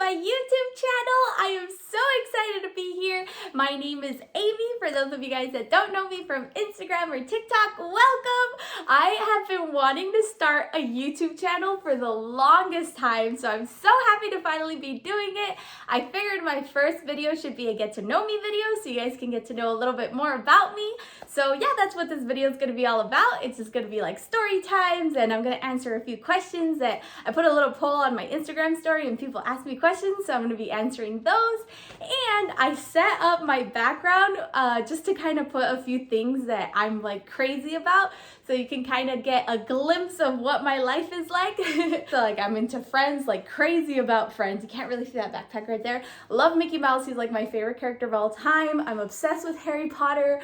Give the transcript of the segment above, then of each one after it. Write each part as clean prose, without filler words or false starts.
my YouTube channel. I am so excited to be here. My name is Amy. For those of you guys that don't know me from Instagram or TikTok, welcome. I have been wanting to start a YouTube channel for the longest time, so I'm so happy to finally be doing it. I figured my first video should be a get to know me video so you guys can get to know a little bit more about me. So yeah, that's what this video is going to be all about. It's just going to be like story times, and I'm going to answer a few questions that I put a little poll on my Instagram story and people ask me questions, so I'm going to be answering those. And I set up my background just to kind of put a few things that I'm like crazy about, so you can kind of get a glimpse of what my life is like. So like I'm into Friends, like crazy about Friends. You can't really see that backpack right there. Love Mickey Mouse. He's like my favorite character of all time. I'm obsessed with Harry Potter.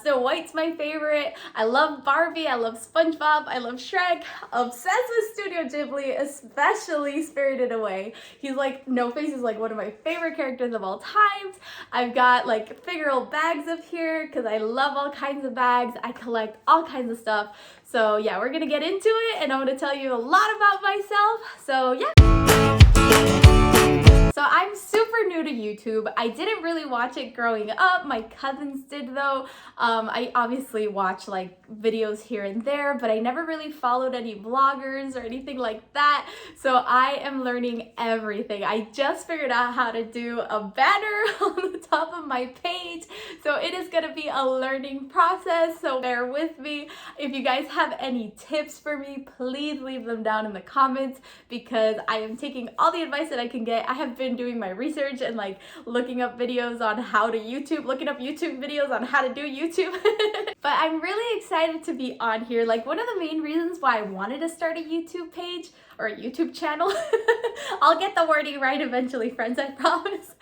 Snow White's my favorite. I love Barbie. I love SpongeBob. I love Shrek. Obsessed with Studio Ghibli, especially Spirited Away. He's like, No Face is like one of my favorite characters of all times. I've got like figural bags up here because I love all kinds of bags. I collect all kinds of stuff. So yeah, we're gonna get into it and I'm gonna tell you a lot about myself. So yeah. So I'm super new to YouTube. I didn't really watch it growing up. My cousins did though. I obviously watch like videos here and there, but I never really followed any vloggers or anything like that. So I am learning everything. I just figured out how to do a banner on the top of my page. So it is gonna be a learning process, so bear with me. If you guys have any tips for me, please leave them down in the comments because I am taking all the advice that I can get. I have been doing my research and like looking up videos on how to looking up YouTube videos on how to do YouTube. But I'm really excited to be on here. Like one of the main reasons why I wanted to start a YouTube page or a YouTube channel, I'll get the wording right eventually, friends, I promise.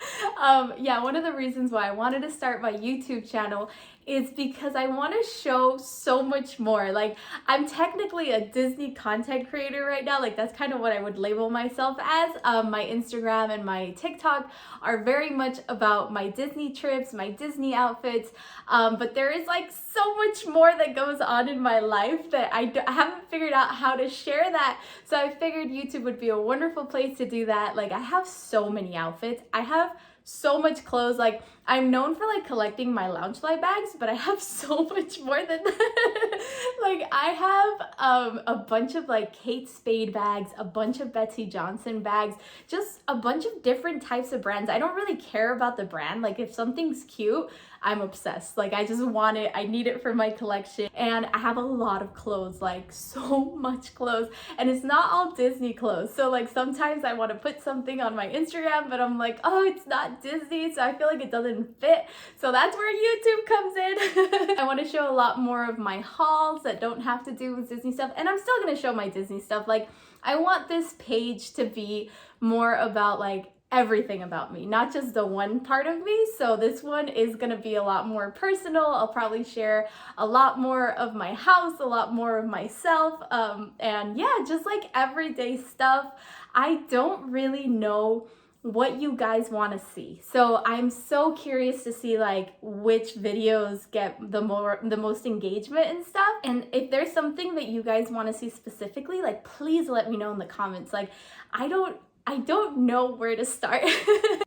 Yeah, one of the reasons why I wanted to start my YouTube channel is because I want to show so much more. Like I'm technically a Disney content creator right now. Like that's kind of what I would label myself as. My Instagram and my TikTok are very much about my Disney trips, my Disney outfits. But there is like so much more that goes on in my life that I haven't figured out how to share that. So I figured YouTube would be a wonderful place to do that. Like I have so many outfits. I have so much clothes. Like I'm known for like collecting my loungefly bags, but I have so much more than that. Like I have a bunch of like Kate Spade bags, a bunch of Betsy Johnson bags, just a bunch of different types of brands. I don't really care about the brand. Like if something's cute, I'm obsessed. Like I just want it. I need it for my collection. And I have a lot of clothes, like so much clothes. And it's not all Disney clothes. So like sometimes I want to put something on my Instagram, but I'm like, oh, it's not Disney. So I feel like it doesn't fit. So that's where YouTube comes in. I want to show a lot more of my hauls that don't have to do with Disney stuff. And I'm still going to show my Disney stuff. Like I want this page to be more about like everything about me, not just the one part of me. So this one is gonna be a lot more personal. I'll probably share a lot more of my house, a lot more of myself, and yeah, just like everyday stuff. I don't really know what you guys want to see, so I'm so curious to see like which videos get the most engagement and stuff. And if there's something that you guys want to see specifically, like please let me know in the comments. Like I don't know where to start.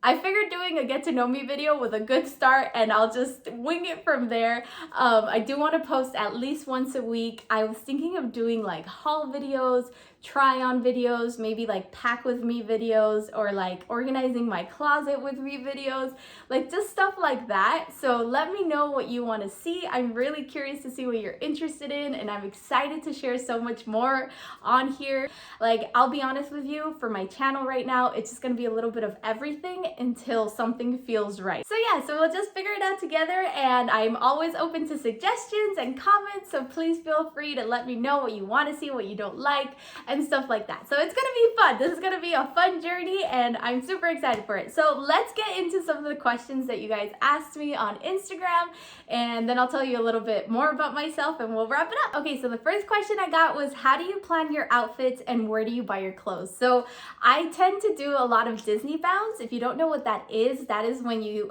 I figured doing a get to know me video was a good start and I'll just wing it from there. I do want to post at least once a week. I was thinking of doing like haul videos, try on videos, maybe like pack with me videos, or like organizing my closet with me videos, like just stuff like that. So let me know what you want to see. I'm really curious to see what you're interested in, and I'm excited to share so much more on here. Like I'll be honest with you, for my channel right now, it's just gonna be a little bit of everything until something feels right. So yeah, so we'll just figure it out together, and I'm always open to suggestions and comments, so please feel free to let me know what you want to see, what you don't like, and stuff like that. So it's gonna be fun. This is gonna be a fun journey and I'm super excited for it. So let's get into some of the questions that you guys asked me on Instagram, and then I'll tell you a little bit more about myself and we'll wrap it up. Okay, so the first question I got was, how do you plan your outfits and where do you buy your clothes? So I tend to do a lot of Disney bounds. If you don't know what that is when you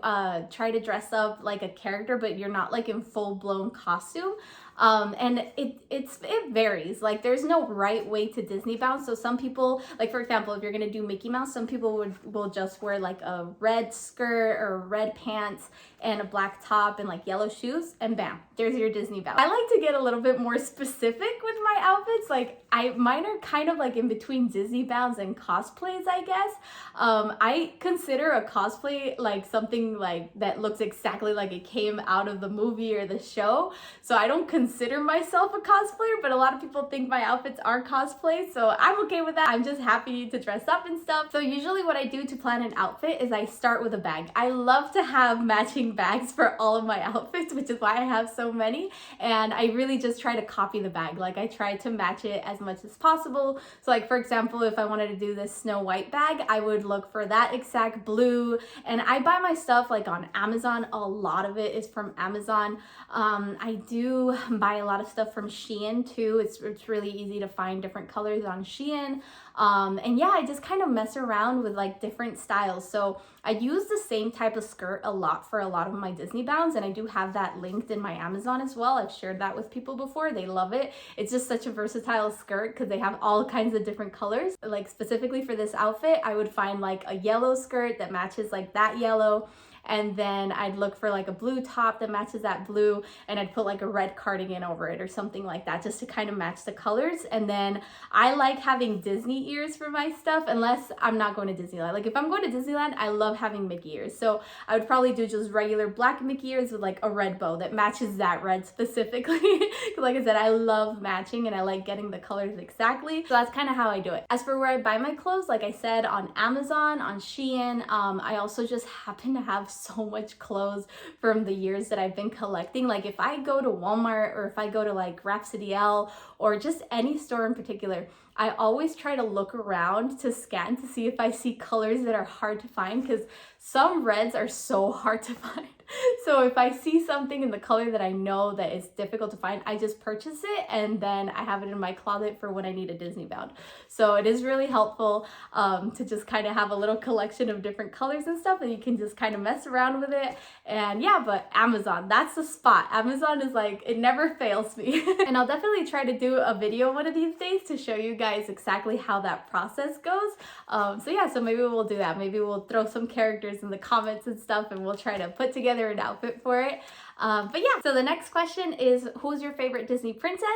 try to dress up like a character but you're not like in full-blown costume. And it varies. Like there's no right way to Disney bounce. So some people, like for example, if you're gonna do Mickey Mouse, some people will just wear like a red skirt or red pants and a black top and like yellow shoes, and bam, there's your Disney bounce. I like to get a little bit more specific with my outfits. Like mine are kind of like in between Disney bounds and cosplays, I guess. I consider a cosplay like something like that looks exactly like it came out of the movie or the show. So I don't consider myself a cosplayer, but a lot of people think my outfits are cosplay, so I'm okay with that. I'm just happy to dress up and stuff. So usually what I do to plan an outfit is I start with a bag. I love to have matching bags for all of my outfits, which is why I have so many, and I really just try to copy the bag. Like I try to match it as much as possible. So like for example, if I wanted to do this Snow White bag, I would look for that exact blue, and I buy my stuff like on Amazon. A lot of it is from Amazon. I do buy a lot of stuff from Shein too. It's really easy to find different colors on Shein. And yeah, I just kind of mess around with like different styles. So I use the same type of skirt a lot for a lot of my Disney bounds, and I do have that linked in my Amazon as well. I've shared that with people before. They love it. It's just such a versatile skirt because they have all kinds of different colors. Like specifically for this outfit, I would find like a yellow skirt that matches like that yellow, and then I'd look for like a blue top that matches that blue, and I'd put like a red cardigan over it or something like that just to kind of match the colors. And then I like having Disney ears for my stuff unless I'm not going to Disneyland. Like if I'm going to Disneyland, I love having Mickey ears. So I would probably do just regular black Mickey ears with like a red bow that matches that red specifically. Like I said, I love matching and I like getting the colors exactly. So that's kind of how I do it. As for where I buy my clothes, like I said, on Amazon, on Shein, I also just happen to have so much clothes from the years that I've been collecting. Like if I go to Walmart or if I go to like Rhapsody L or just any store in particular, I always try to look around to scan to see if I see colors that are hard to find, because some reds are so hard to find. So if I see something in the color that I know that is difficult to find, I just purchase it and then I have it in my closet for when I need a Disney bound. So it is really helpful to just kind of have a little collection of different colors and stuff, and you can just kind of mess around with it. And yeah, but Amazon, that's the spot. Amazon is like, it never fails me. And I'll definitely try to do a video one of these days to show you guys exactly how that process goes. So yeah, so maybe we'll do that. Maybe we'll throw some characters in the comments and stuff and we'll try to put together an outfit for it. But yeah, so the next question is, who's your favorite Disney princess?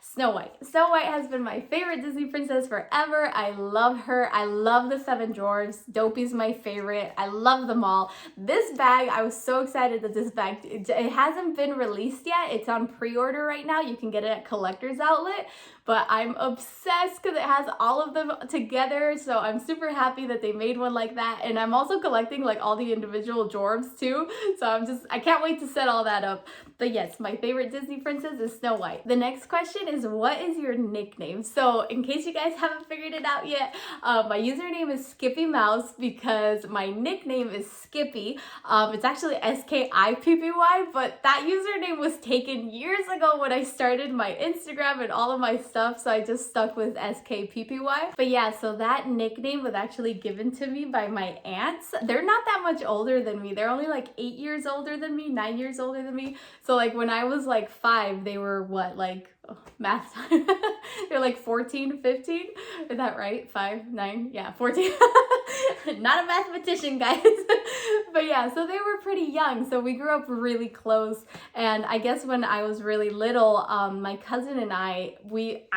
Snow White. Snow White has been my favorite Disney princess forever. I love her. I love the Seven Dwarfs. Dopey's my favorite. I love them all. This bag, I was so excited that this bag, it hasn't been released yet. It's on pre-order right now. You can get it at Collector's Outlet, but I'm obsessed because it has all of them together. So I'm super happy that they made one like that. And I'm also collecting like all the individual dwarves too. So I can't wait to set all that up. But yes, my favorite Disney princess is Snow White. The next question is, what is your nickname? So in case you guys haven't figured it out yet, my username is skppymouse because my nickname is Skippy. It's actually skppy, but that username was taken years ago when I started my Instagram and all of my stuff, so I just stuck with skppy. But yeah, so that nickname was actually given to me by my aunts. They're not that much older than me. They're only like 8 years older than me, 9 years older than me. So like when I was like 5, they were what, like, oh, math time. They're like 14, 15. Is that right? 5, 9, yeah, 14. Not a mathematician, guys. But yeah, so they were pretty young. So we grew up really close. And I guess when I was really little, my cousin and I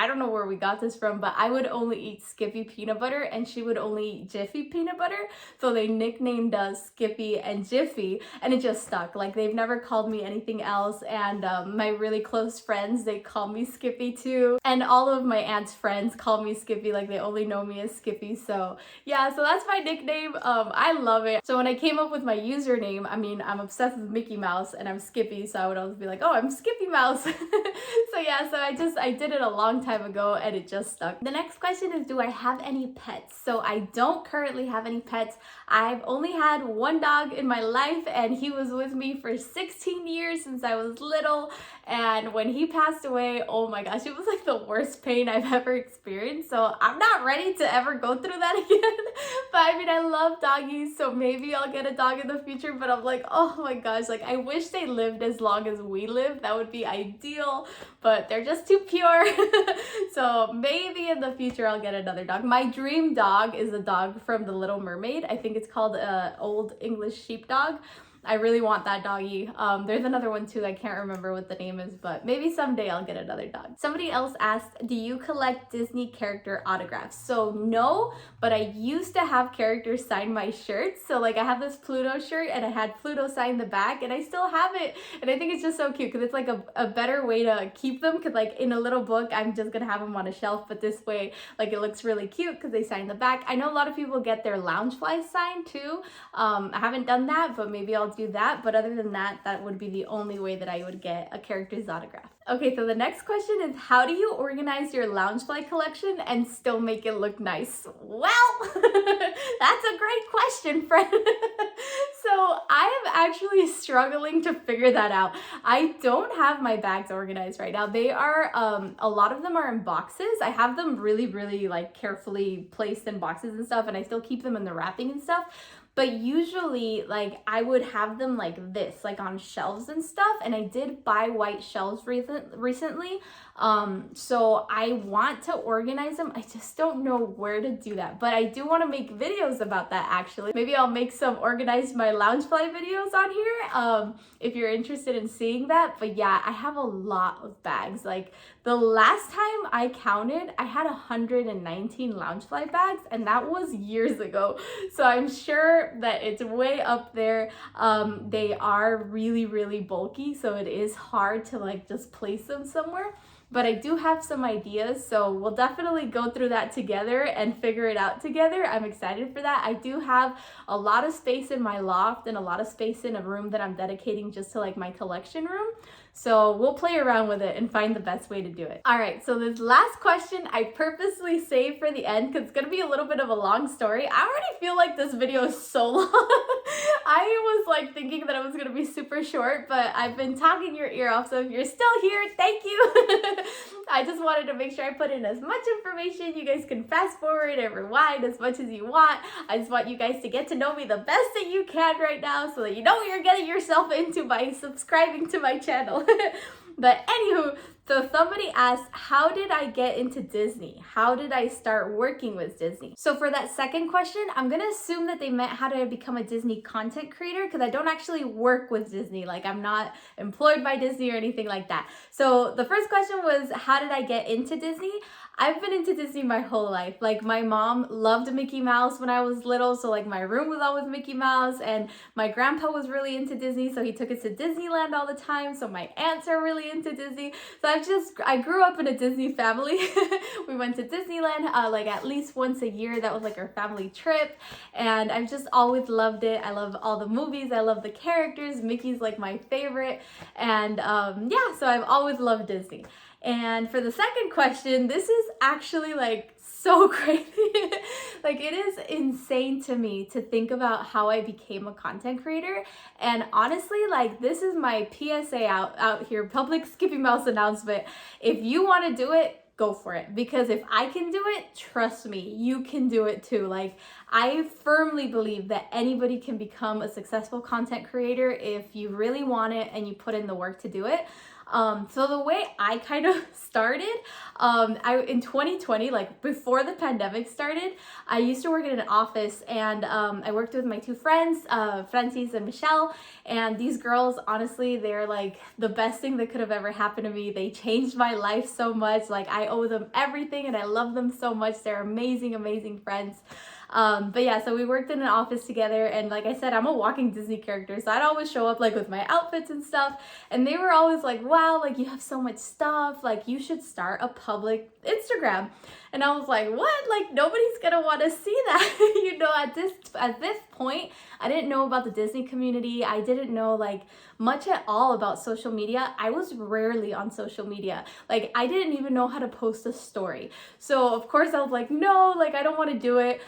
don't know where we got this from, but I would only eat Skippy peanut butter and she would only eat Jiffy peanut butter. So they nicknamed us Skippy and Jiffy, and it just stuck. Like they've never called me anything else. And my really close friends, they call me Skippy too. And all of my aunt's friends call me Skippy, like they only know me as Skippy. So yeah, so that's my nickname. I love it. So when I came up with my username, I mean, I'm obsessed with Mickey Mouse and I'm Skippy, so I would always be like, oh, I'm Skippy Mouse. So yeah, so I did it a long time ago and it just stuck. The next question is, do I have any pets? So I don't currently have any pets. I've only had one dog in my life and he was with me for 16 years since I was little. And when he passed away, oh my gosh, it was like the worst pain I've ever experienced. So I'm not ready to ever go through that again. But I mean, I love doggies, so maybe I'll get a dog in the future. But I'm like, oh my gosh, like I wish they lived as long as we live. That would be ideal. but they're just too pure. So maybe in the future I'll get another dog. My dream dog is a dog from The Little Mermaid. I think it's called Old English Sheepdog. I really want that doggy. There's another one too, I can't remember what the name is, but maybe someday I'll get another dog. Somebody else asked, do you collect Disney character autographs? So no, but I used to have characters sign my shirts. So like I have this Pluto shirt and I had Pluto sign the back, and I still have it. And I think it's just so cute because it's like a better way to keep them, because like in a little book, I'm just gonna have them on a shelf, but this way like it looks really cute because they sign the back. I know a lot of people get their loungefly signed too. I haven't done that, but maybe I'll do that. But other than that, that would be the only way that I would get a character's autograph. Okay, so the next question is, how do you organize your loungefly collection and still make it look nice? Well, that's a great question, friend. So I am actually struggling to figure that out. I don't have my bags organized right now. They are, a lot of them are in boxes. I have them really like carefully placed in boxes and stuff, and I still keep them in the wrapping and stuff. But usually, like, I would have them like this, like on shelves and stuff. And I did buy white shelves recently. So I want to organize them. I just don't know where to do that. But I do want to make videos about that, actually. Maybe I'll make some organized my loungefly videos on here, if you're interested in seeing that. But yeah, I have a lot of bags. Like, the last time I counted, I had 119 loungefly bags, and that was years ago. So I'm sure that it's way up there. They are really bulky, so it is hard to like just place them somewhere. But I do have some ideas, so we'll definitely go through that together and figure it out together. I'm excited for that. I do have a lot of space in my loft and a lot of space in a room that I'm dedicating just to like my collection room. So we'll play around with it and find the best way to do it. All right, so this last question I purposely saved for the end because it's gonna be a little bit of a long story. I already feel like this video is so long. I was like thinking that it was gonna be super short, but I've been talking your ear off, so if you're still here, thank you. I just wanted to make sure I put in as much information. You guys can fast forward and rewind as much as you want. I just want you guys to get to know me the best that you can right now so that you know what you're getting yourself into by subscribing to my channel. But anywho, so somebody asked, how did I get into Disney? How did I start working with Disney? So for that second question, I'm gonna assume that they meant how did I become a Disney content creator, because I don't actually work with Disney. Like, I'm not employed by Disney or anything like that. So the first question was, how did I get into Disney? I've been into Disney my whole life. Like, my mom loved Mickey Mouse when I was little, so like my room was always Mickey Mouse, and my grandpa was really into Disney, so he took us to Disneyland all the time. So my aunts are really into Disney. So I grew up in a Disney family. We went to Disneyland like at least once a year. That was like our family trip, and I've just always loved it. I love all the movies. I love the characters. Mickey's like my favorite, and yeah, so I've always loved Disney. And for the second question, this is actually like so crazy. Like, it is insane to me to think about how I became a content creator. And honestly, like, this is my PSA out here, public Skippy Mouse announcement. If you want to do it, go for it. Because if I can do it, trust me, you can do it too. Like, I firmly believe that anybody can become a successful content creator if you really want it and you put in the work to do it. So the way I kind of started, in 2020, like before the pandemic started, I used to work in an office, and I worked with my two friends, Francis and Michelle, and these girls, honestly, they're like the best thing that could have ever happened to me. They changed my life so much. Like, I owe them everything, and I love them so much. They're amazing friends. But yeah, so we worked in an office together, and like I said, I'm a walking Disney character, so I'd always show up like with my outfits and stuff, and they were always like, wow, like, you have so much stuff, like, you should start a public Instagram. And I was like, what? Like, nobody's gonna want to see that. You know, at this point, I didn't know about the Disney community. I didn't know like much at all about social media. I was rarely on social media. Like, I didn't even know how to post a story. So of course I was like, no, like, I don't want to do it.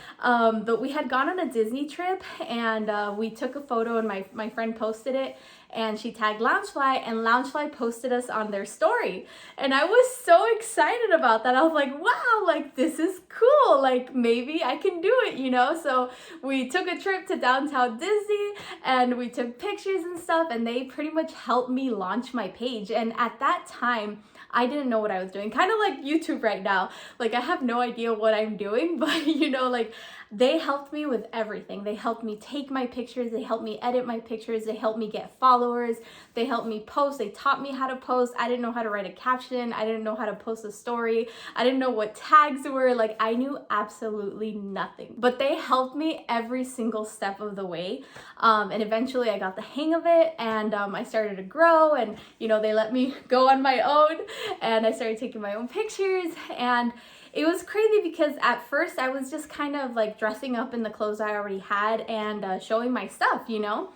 But we had gone on a Disney trip, and we took a photo, and my friend posted it, and she tagged Loungefly, and Loungefly posted us on their story. And I was so excited about that. I was like, wow, like this is cool. Like maybe I can do it, you know? So we took a trip to downtown Disney, and we took pictures and stuff, and they pretty much helped me launch my page. And at that time, I didn't know what I was doing. Kind of like YouTube right now. Like I have no idea what I'm doing, but you know, like they helped me with everything. They helped me take my pictures. They helped me edit my pictures. They helped me get followers. They helped me post. They taught me how to post. I didn't know how to write a caption. I didn't know how to post a story. I didn't know what tags were. Like I knew absolutely nothing, but they helped me every single step of the way. And eventually I got the hang of it, and I started to grow, and you know, they let me go on my own, and I started taking my own pictures. And it was crazy because at first I was just kind of like dressing up in the clothes I already had and showing my stuff, you know?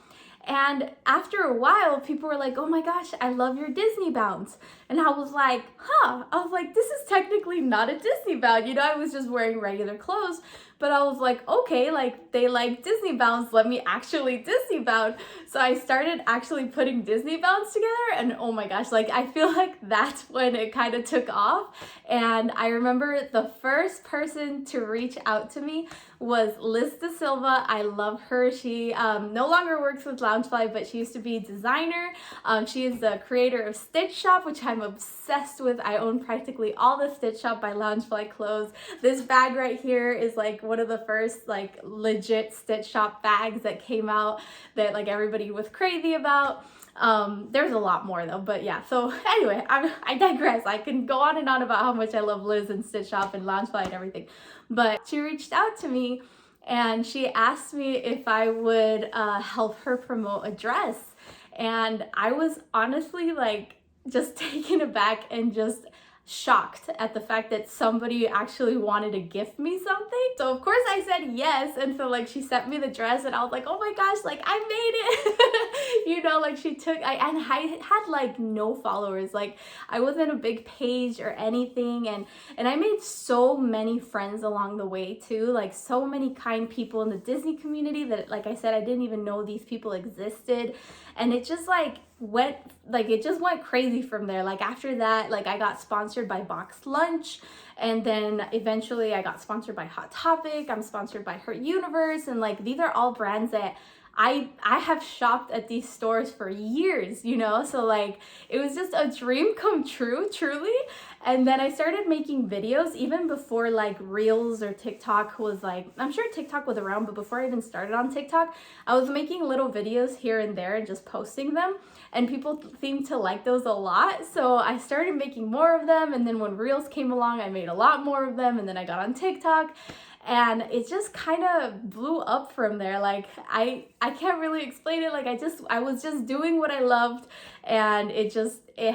And after a while, people were like, oh my gosh, I love your Disney bounce. And I was like, huh, I was like, this is technically not a Disney bound. You know, I was just wearing regular clothes, but I was like, okay, like they like Disney bounds, let me actually Disney bound. So I started actually putting Disney bounds together, and oh my gosh, like I feel like that's when it kind of took off. And I remember the first person to reach out to me was Liz De Silva. I love her. She no longer works with Loungefly, but she used to be a designer. She is the creator of Stitch Shop, which I'm obsessed with. I own practically all the Stitch Shop by Loungefly clothes. This bag right here is like one of the first like legit Stitch Shop bags that came out that like everybody was crazy about. There's a lot more though, but yeah. So anyway, I digress. I can go on and on about how much I love Liz and Stitch Shop and Loungefly and everything. But she reached out to me, and she asked me if I would help her promote a dress. And I was honestly like just taken aback and just shocked at the fact that somebody actually wanted to gift me something. So of course I said yes, and so like she sent me the dress, and I was like, oh my gosh, like I made it. You know, like she took, I had like no followers, like I wasn't a big page or anything, and I made so many friends along the way too, like so many kind people in the Disney community that, like I said, I didn't even know these people existed. And it just like went crazy from there. Like after that, like I got sponsored by Box Lunch, and then eventually I got sponsored by Hot Topic. I'm sponsored by Her Universe, and like these are all brands that I have shopped at these stores for years, you know? So like it was just a dream come true, truly. And then I started making videos even before like Reels or TikTok was like, I'm sure TikTok was around, but before I even started on TikTok, I was making little videos here and there and just posting them. And people seemed to like those a lot. So I started making more of them. And then when Reels came along, I made a lot more of them. And then I got on TikTok. And it just kind of blew up from there. Like I can't really explain it. Like I was just doing what I loved, and it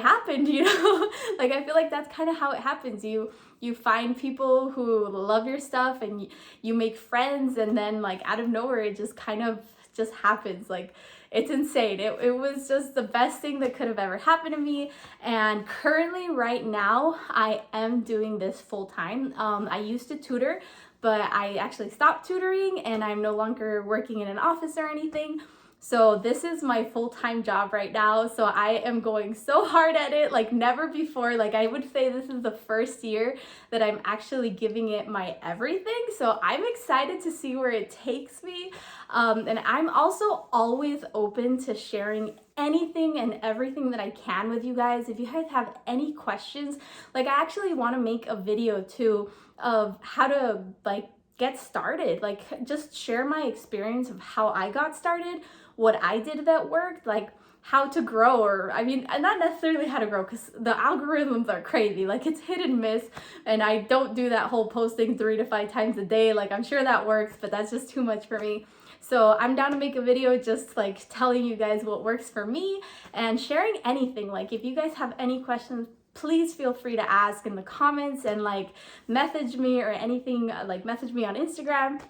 happened, you know? Like I feel like that's kind of how it happens. You find people who love your stuff, and you make friends, and then like out of nowhere it just kind of just happens. Like it's insane. It was just the best thing that could have ever happened to me. And currently right now I am doing this full time. I used to tutor, but I actually stopped tutoring, and I'm no longer working in an office or anything. So this is my full-time job right now. So I am going so hard at it like never before. Like I would say this is the first year that I'm actually giving it my everything. So I'm excited to see where it takes me. And I'm also always open to sharing anything and everything that I can with you guys. If you guys have any questions, like I actually want to make a video too of how to like get started, like just share my experience of how I got started, what I did that worked, like how to grow, or I mean, not necessarily how to grow, because the algorithms are crazy, like it's hit and miss, and I don't do that whole posting 3 to 5 times a day. Like I'm sure that works, but that's just too much for me. So I'm down to make a video just like telling you guys what works for me and sharing anything. Like if you guys have any questions, please feel free to ask in the comments, and like message me or anything, like message me on Instagram.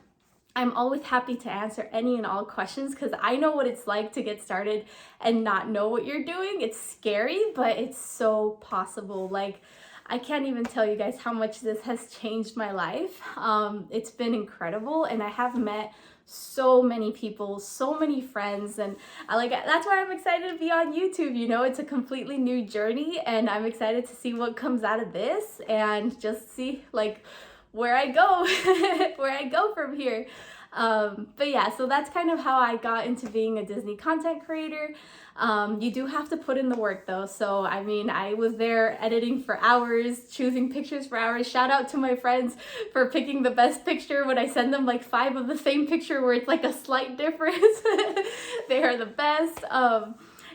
I'm always happy to answer any and all questions, because I know what it's like to get started and not know what you're doing. It's scary, but it's so possible. Like I can't even tell you guys how much this has changed my life. It's been incredible, and I have met so many people, so many friends, and that's why I'm excited to be on YouTube. You know, it's a completely new journey, and I'm excited to see what comes out of this and just see like where I go, where I go from here. But yeah, so that's kind of how I got into being a Disney content creator. You do have to put in the work though. So, I mean, I was there editing for hours, choosing pictures for hours. Shout out to my friends for picking the best picture when I send them like 5 of the same picture where it's like a slight difference. They are the best.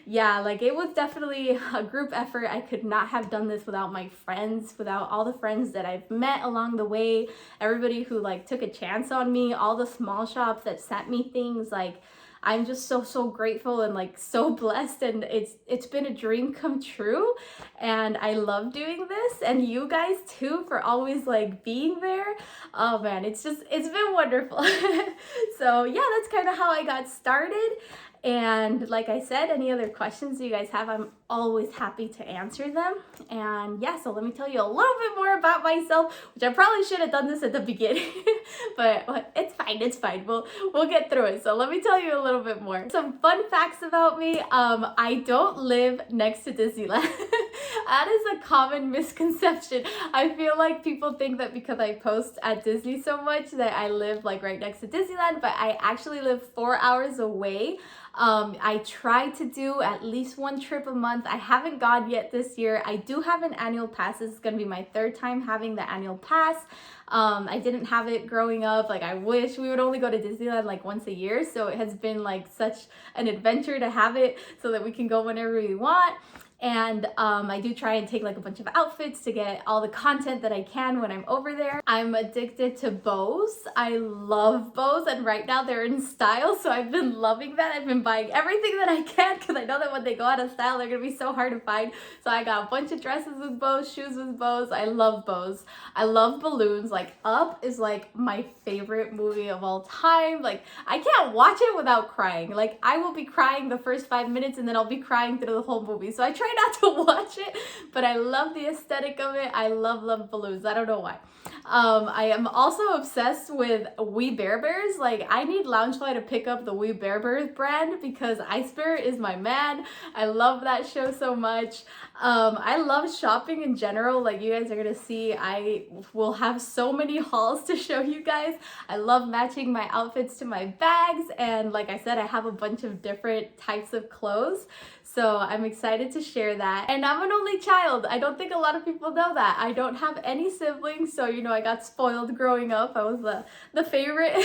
Yeah, like it was definitely a group effort. I could not have done this without my friends, without all the friends that I've met along the way, everybody who like took a chance on me, all the small shops that sent me things. Like, I'm just so grateful and like so blessed, and it's been a dream come true, and I love doing this, and you guys too for always like being there. Oh man, it's been wonderful. So yeah, that's kind of how I got started. And like I said, any other questions you guys have, I'm always happy to answer them. And yeah, so let me tell you a little bit more about myself, which I probably should have done this at the beginning, but it's fine. We'll get through it. So let me tell you a little bit more. Some fun facts about me. I don't live next to Disneyland. That is a common misconception. I feel like people think that because I post at Disney so much that I live like right next to Disneyland, but I actually live 4 hours away. I try to do at least 1 trip a month. I haven't gone yet this year. I do have an annual pass. This is going to be my 3rd time having the annual pass. I didn't have it growing up. Like, I wish we would only go to Disneyland like once a year. So it has been like such an adventure to have it so that we can go whenever we want. And I do try and take like a bunch of outfits to get all the content that I can when I'm over there. I'm addicted to bows. I love bows, and right now they're in style, so I've been loving that. I've been buying everything that I can because I know that when they go out of style, they're gonna be so hard to find. So I got a bunch of dresses with bows, shoes with bows. I love bows. I love balloons. Like, Up is like my favorite movie of all time. Like, I can't watch it without crying. Like, I will be crying the first 5 minutes and then I'll be crying through the whole movie. So I try not to watch it, but I love the aesthetic of it. I love balloons. I don't know why. I am also obsessed with We Bare Bears. Like, I need Loungefly to pick up the We Bare Bears brand because Ice Bear is my man. I love that show so much. I love shopping in general. Like, you guys are gonna see, I will have so many hauls to show you guys. I love matching my outfits to my bags, and like I said, I have a bunch of different types of clothes. So I'm excited to share that. And I'm an only child. I don't think a lot of people know that. I don't have any siblings, so you know, I got spoiled growing up. I was the favorite.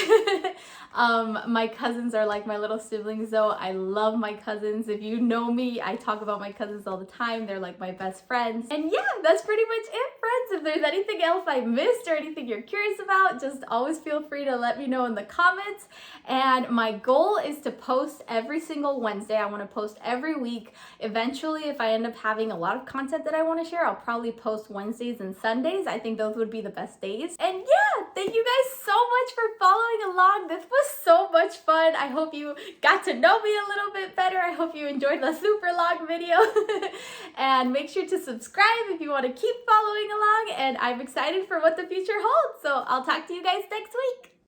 My cousins are like my little siblings though. I love my cousins. If you know me, I talk about my cousins all the time. They're like my best friends. And yeah, that's pretty much it, friends. If there's anything else I missed or anything you're curious about, just always feel free to let me know in the comments. And my goal is to post every single Wednesday. I want to post every week. Eventually, if I end up having a lot of content that I want to share, I'll probably post Wednesdays and Sundays. I think those would be the best days. And yeah, thank you guys so much for following along. This was so much fun. I hope you got to know me a little bit better. I hope you enjoyed the super long video. And make sure to subscribe if you want to keep following along. And I'm excited for what the future holds. So I'll talk to you guys next week.